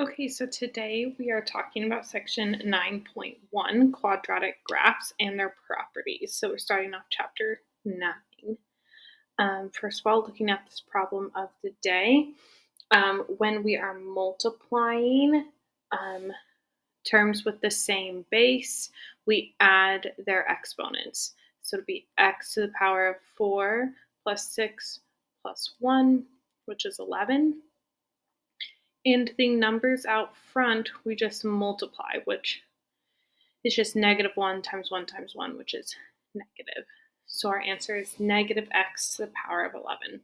Okay, so today we are talking about section 9.1, quadratic graphs and their properties. So we're starting off chapter 9. First of all, looking at this problem of the day, when we are multiplying terms with the same base, we add their exponents. So it'll be x to the power of 4 plus 6 plus 1, which is 11. And the numbers out front, we just multiply, which is just -1 times 1 times 1, which is negative. So our answer is negative x to the power of 11.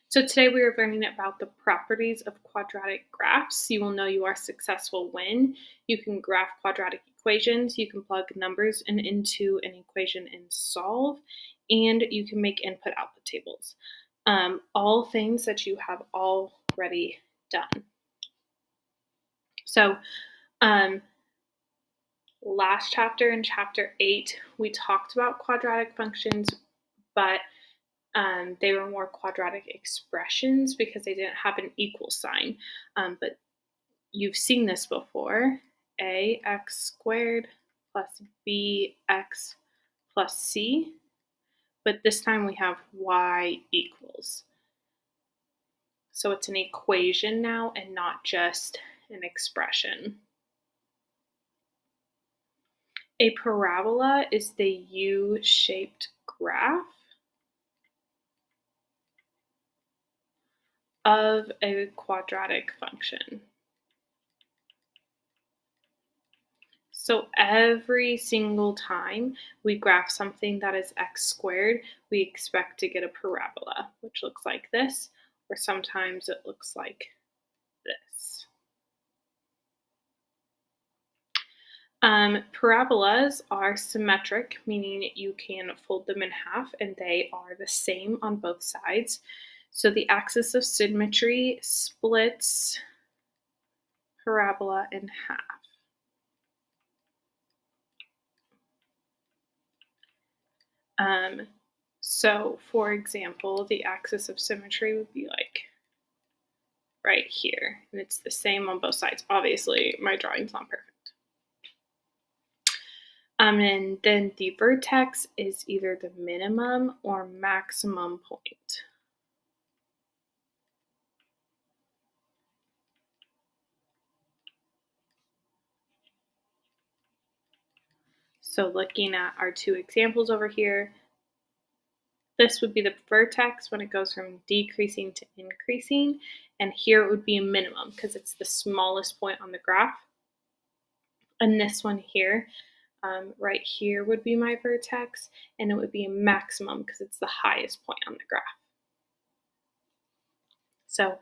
So today we are learning about the properties of quadratic graphs. You will know you are successful when you can graph quadratic equations, you can plug numbers into an equation and solve, and you can make input-output tables. All things that you have already done. So last chapter, in chapter 8, we talked about quadratic functions, but they were more quadratic expressions because they didn't have an equal sign. But you've seen this before. Ax squared plus bx plus c. But this time we have y equals. So it's an equation now and not just an expression. A parabola is the U-shaped graph of a quadratic function. So every single time we graph something that is x squared, we expect to get a parabola, which looks like this, or sometimes it looks like this. Parabolas are symmetric, meaning you can fold them in half and they are the same on both sides. So the axis of symmetry splits parabola in half. So for example, the axis of symmetry would be like right here, and it's the same on both sides. Obviously, my drawing's not perfect. And then the vertex is either the minimum or maximum point. So looking at our two examples over here, this would be the vertex when it goes from decreasing to increasing, and here it would be a minimum because it's the smallest point on the graph. And this one here, right here would be my vertex, and it would be a maximum because it's the highest point on the graph. So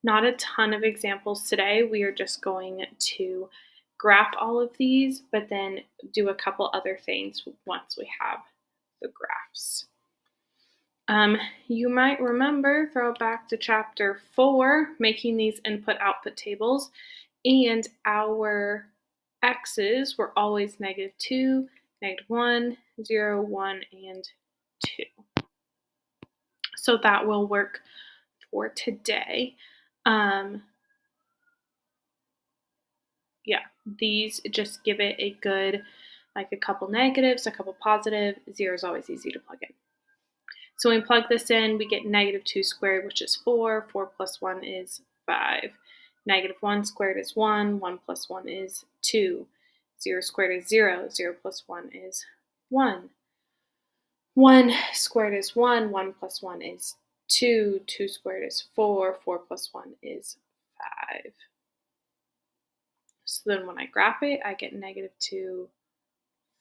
not a ton of examples today. We are just going to graph all of these, but then do a couple other things once we have the graphs. You might remember, throw back to chapter 4, making these input-output tables, and our x's were always -2, -1, 0, 1, and 2. So that will work for today. Yeah, these just give it a good, like a couple negatives, a couple positive. 0 is always easy to plug in. So when we plug this in, we get -2 squared, which is 4. 4 plus 1 is 5. -1 squared is 1. 1 plus 1 is 2. 0 squared is 0. 0 plus 1 is 1. 1 squared is 1. 1 plus 1 is 2. 2 squared is 4. 4 plus 1 is 5. So then when I graph it, I get -2,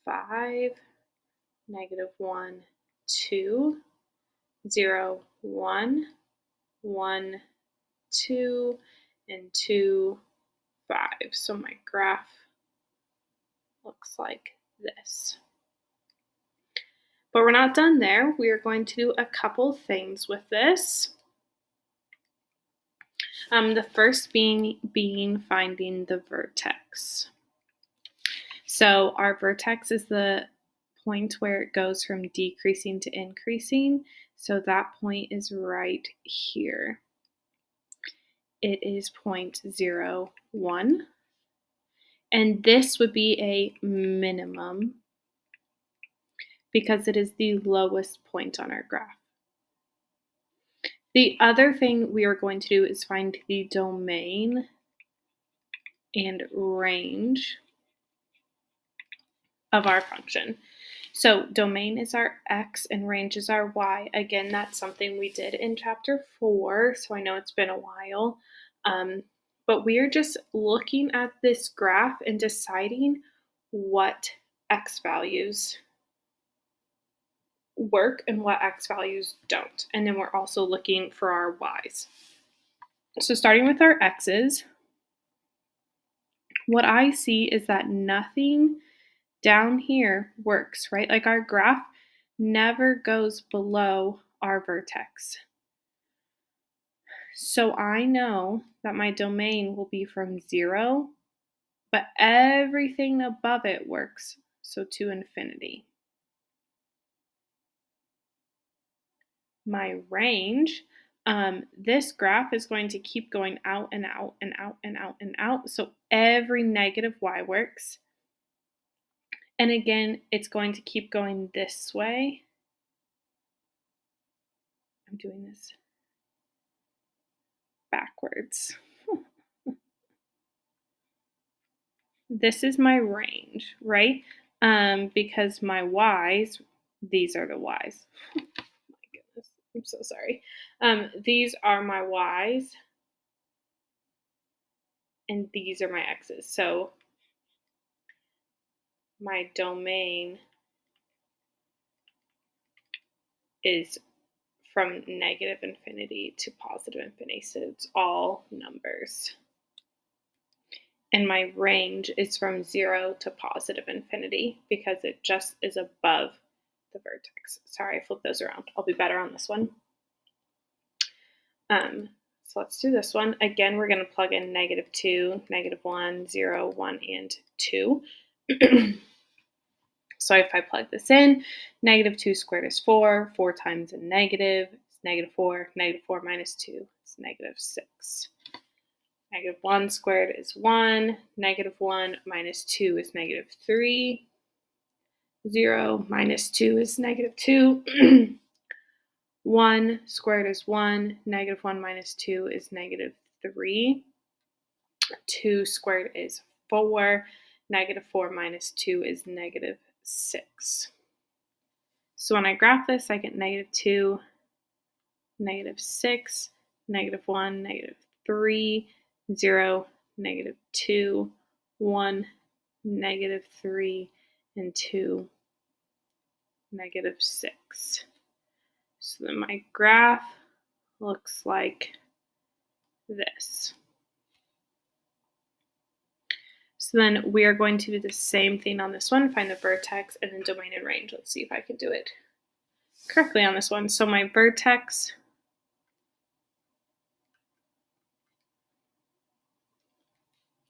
5, -1, 2, 0, 1, 1, 2, and 2, 5. So my graph looks like this. But we're not done there. We are going to do a couple things with this. The first being finding the vertex. So our vertex is the point where it goes from decreasing to increasing. So that point is right here. it is 0.01. And this would be a minimum because it is the lowest point on our graph. The other thing we are going to do is find the domain and range of our function. So domain is our x and range is our y. Again, that's something we did in chapter 4, so I know it's been a while. But we are just looking at this graph and deciding what x values work and what x values don't. And then we're also looking for our y's. So starting with our x's, what I see is that nothing down here works, right? Like our graph never goes below our vertex. So I know that my domain will be from 0, but everything above it works, so to infinity. My range, this graph is going to keep going out and out and out and out and out, so every negative y works. And again, it's going to keep going this way. I'm doing this backwards. This is my range, right? Because my y's, these are the y's. Oh my goodness, I'm so sorry. These are my y's, and these are my x's. So my domain is from negative infinity to positive infinity, so it's all numbers. And my range is from 0 to positive infinity because it just is above the vertex. Sorry, I flipped those around. I'll be better on this one. So let's do this one. Again, we're going to plug in -2, -1, 0, 1, and 2. So if I plug this in, -2 squared is 4. 4 times a negative is -4. -4 minus 2 is -6. -1 squared is 1. -1 minus 2 is -3. 0 minus 2 is -2. 1 squared is 1. -1 minus 2 is -3. 2 squared is 4. -4 minus 2 is -6. So when I graph this, I get -2, -6, -1, -3, 0, -2, 1, -3, and 2, -6. So then my graph looks like this. So then we are going to do the same thing on this one, find the vertex and then domain and range. Let's see if I can do it correctly on this one. So my vertex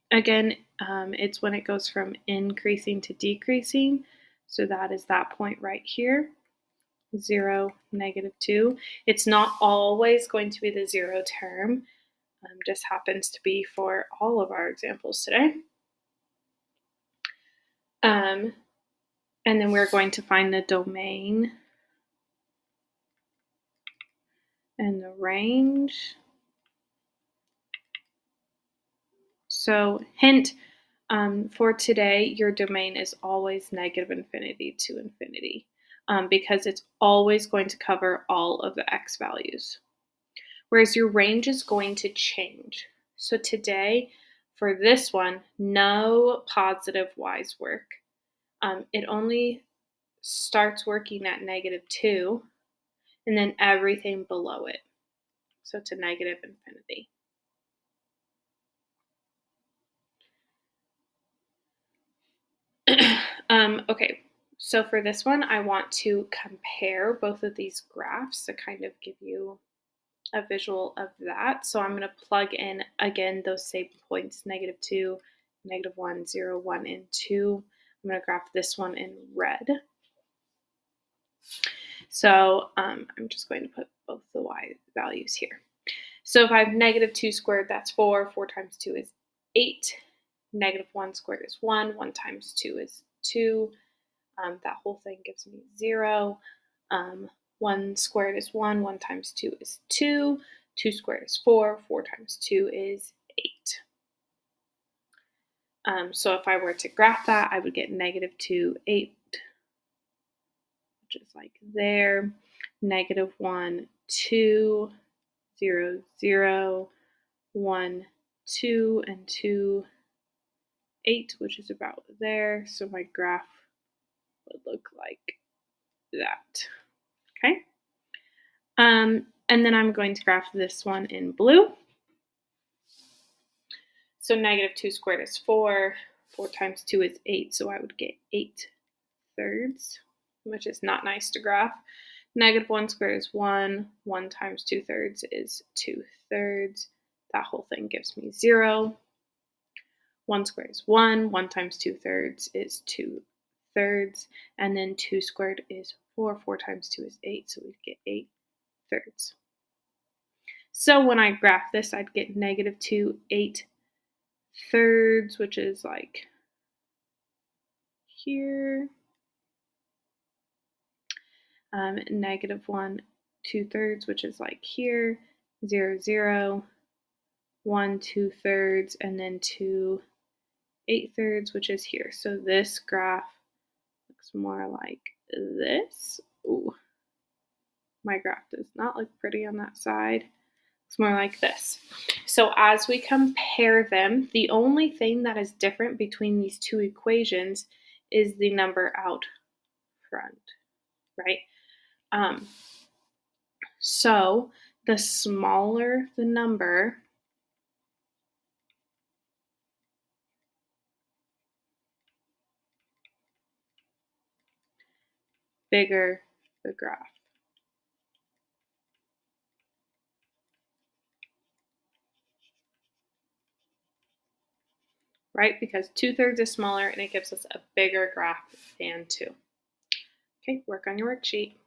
again, it's when it goes from increasing to decreasing. So that is that point right here, 0, -2. It's not always going to be the 0 term, just happens to be for all of our examples today. And then we're going to find the domain and the range. So hint, for today, your domain is always negative infinity to infinity because it's always going to cover all of the x values. Whereas your range is going to change. So today, for this one, no positive y's work. It only starts working at -2 and then everything below it. So to negative infinity. Okay, so for this one, I want to compare both of these graphs to kind of give you a visual of that. So I'm going to plug in, again, those same points, -2, -1, 0, 1, and 2. I'm going to graph this one in red. So I'm just going to put both the y values here. So if I have negative 2 squared, that's 4. 4 times 2 is 8. Negative 1 squared is 1. 1 times 2 is 2. That whole thing gives me 0. 1 squared is 1. 1 times 2 is 2. 2 squared is 4. 4 times 2 is 8. So if I were to graph that, I would get negative 2, 8, which is like there. Negative 1, 2, 0, 0, 1, 2, and 2, 8, which is about there. So my graph would look like that. Okay. And then I'm going to graph this one in blue. So negative 2 squared is 4. 4 times 2 is 8. So I would get 8 thirds, which is not nice to graph. Negative 1 squared is 1. 1 times 2 thirds is 2 thirds. That whole thing gives me 0. 1 squared is 1. 1 times 2 thirds is 2 thirds. And then 2 squared is 4. 4 times 2 is 8. So we'd get 8 thirds. So when I graph this, I'd get negative 2, 8 thirds, which is like here. Negative 1, 2 thirds, which is like here. 0, 0, 1, 2 thirds, and then 2, 8 thirds, which is here. So this graph looks more like this. Ooh, my graph does not look pretty on that side. It's more like this. So as we compare them, the only thing that is different between these two equations is the number out front, right? So the smaller the number, bigger the graph. Right? Because 2 thirds is smaller and it gives us a bigger graph than 2. Okay, work on your worksheet.